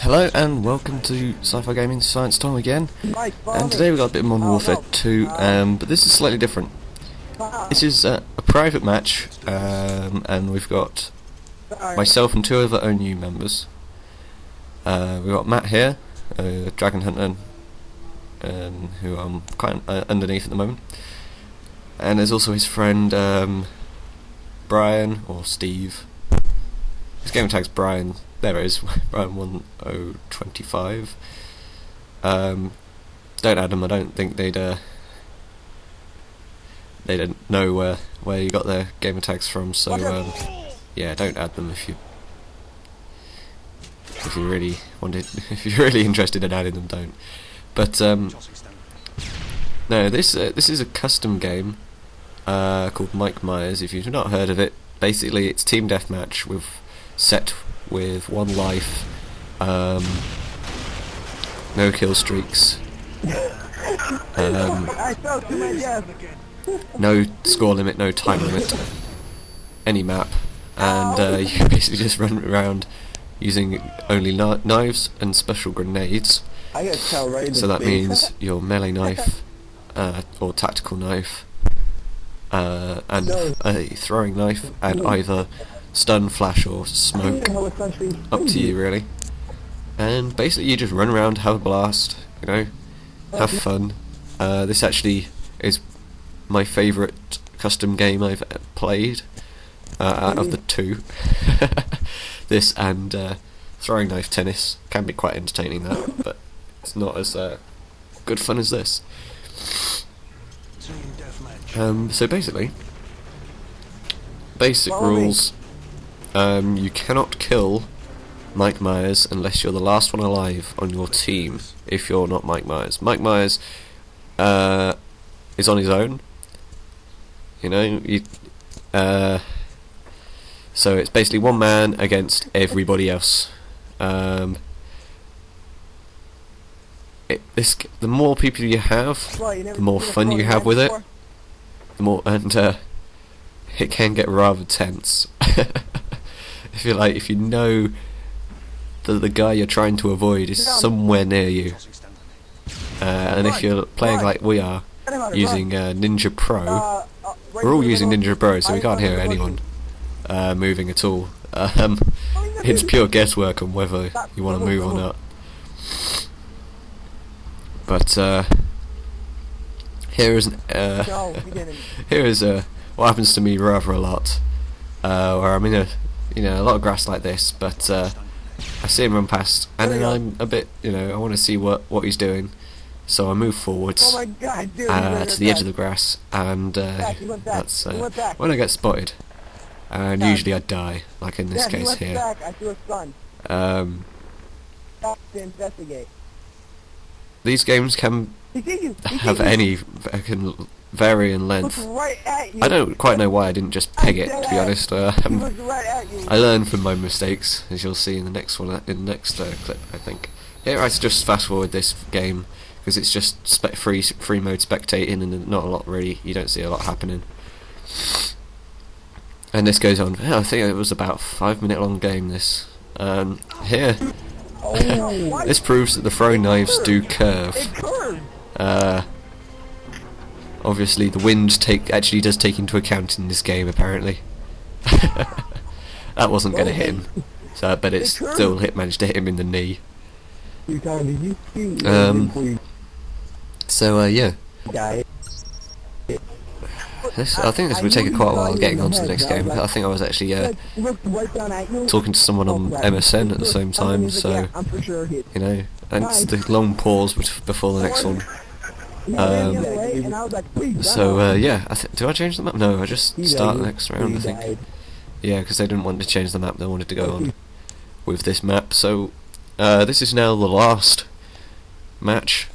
Hello and welcome to Sci-Fi Gaming Science Time again, and today we've got a bit of Modern Warfare 2, but this is slightly different. This is a private match, and we've got myself and two other ONU members. We've got Matt here, Dragon Hunter, who I'm quite underneath at the moment, and there's also his friend Brian, or Steve. His gamer tag's Brian. There it is, Brian 1025. Don't add them. I don't think they'd know where you got their gamer tags from. So yeah, don't add them if you really wanted. If you're really interested in adding them, don't. But no, this is a custom game called Mike Myres. If you've not heard of it, basically it's team deathmatch set with one life, no kill streaks, no score limit, no time limit, any map, and you basically just run around using only knives and special grenades. So that means your melee knife or tactical knife and a throwing knife, and either stun, flash or smoke, up to you really. And basically you just run around, have a blast, you know, have fun. This actually is my favourite custom game I've played out of the two. This and throwing knife tennis can be quite entertaining, that, but it's not as good fun as this. So basically, basic rules. You cannot kill Mike Myres unless you're the last one alive on your team, if you're not Mike Myres. Mike Myres is on his own, you know, so it's basically one man against everybody else. The more people you have, the more fun you have with it, the more, and it can get rather tense. If you know that the guy you're trying to avoid is somewhere near you, and if you're playing like we are, using Ninja Pro, we're all using Ninja Pro, so we can't hear anyone moving at all. It's pure guesswork on whether you want to move or not. But here is what happens to me rather a lot, where I'm in a lot of grass like this, but I see him run past, and then I'm a bit, I want to see what he's doing, so I move forwards to the edge of the grass, and that's when I get spotted, and usually I die, like in this case here. These games can vary in length. I don't quite know why I didn't just peg it, to be honest. I learn from my mistakes, as you'll see in the next one, in the next clip, I think. Here I just fast forward this game because it's just free mode spectating, and not a lot really. You don't see a lot happening. And this goes on. I think it was about a 5-minute long game. This here. This proves that the throwing knives do curve. Obviously the wind actually does take into account in this game, apparently. That wasn't going to hit him, so, but it still managed to hit him in the knee. So yeah. I think this would take quite a while getting on to the next game. I think I was actually talking to someone on MSN at the same time, so and it's the long pause before the next one. So yeah, do I change the map? No, I just start the next round, I think. Yeah, because they didn't want to change the map, they wanted to go on with this map. So this is now the last match,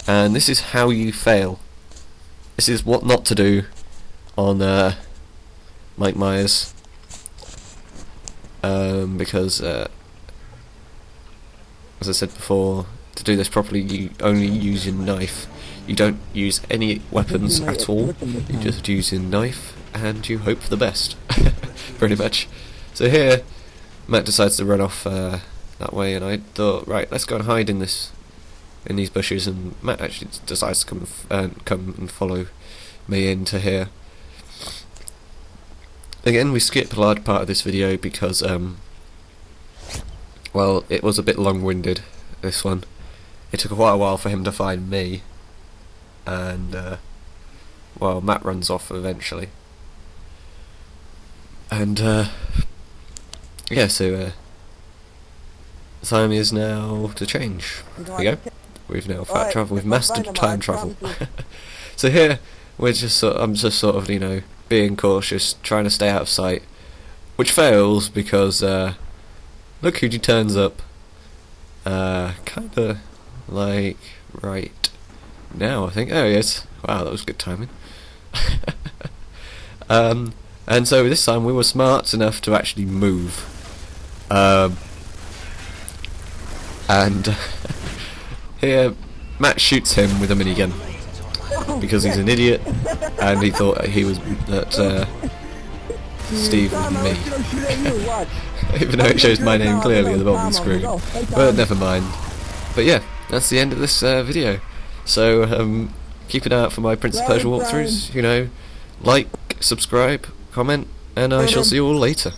and this is how you fail. This is what not to do on Mike Myres, because as I said before, to do this properly you only use your knife. You don't use any weapons at all, you just use your knife and you hope for the best, pretty much. So here Matt decides to run off that way, and I thought, right, let's go and hide in these bushes, and Matt actually decides to come and follow me into here. Again, we skip a large part of this video because, well, it was a bit long-winded, this one. It took quite a while for him to find me, and, well, Matt runs off eventually. And, yeah, so, time is now to change. There we go. We've now we've mastered time travel. So here, I'm just sort of, you know, being cautious, trying to stay out of sight, which fails because, look who turns up. Kinda like right now, I think. Oh yes, wow, that was good timing. And so this time we were smart enough to actually move. And here, Matt shoots him with a minigun because he's an idiot, and he thought that Steve was me. Even though it shows my name clearly at the bottom of the screen. But never mind. But yeah, that's the end of this video. So keep an eye out for my Prince of Persia walkthroughs. You know, like, subscribe, comment, and I shall see you all later.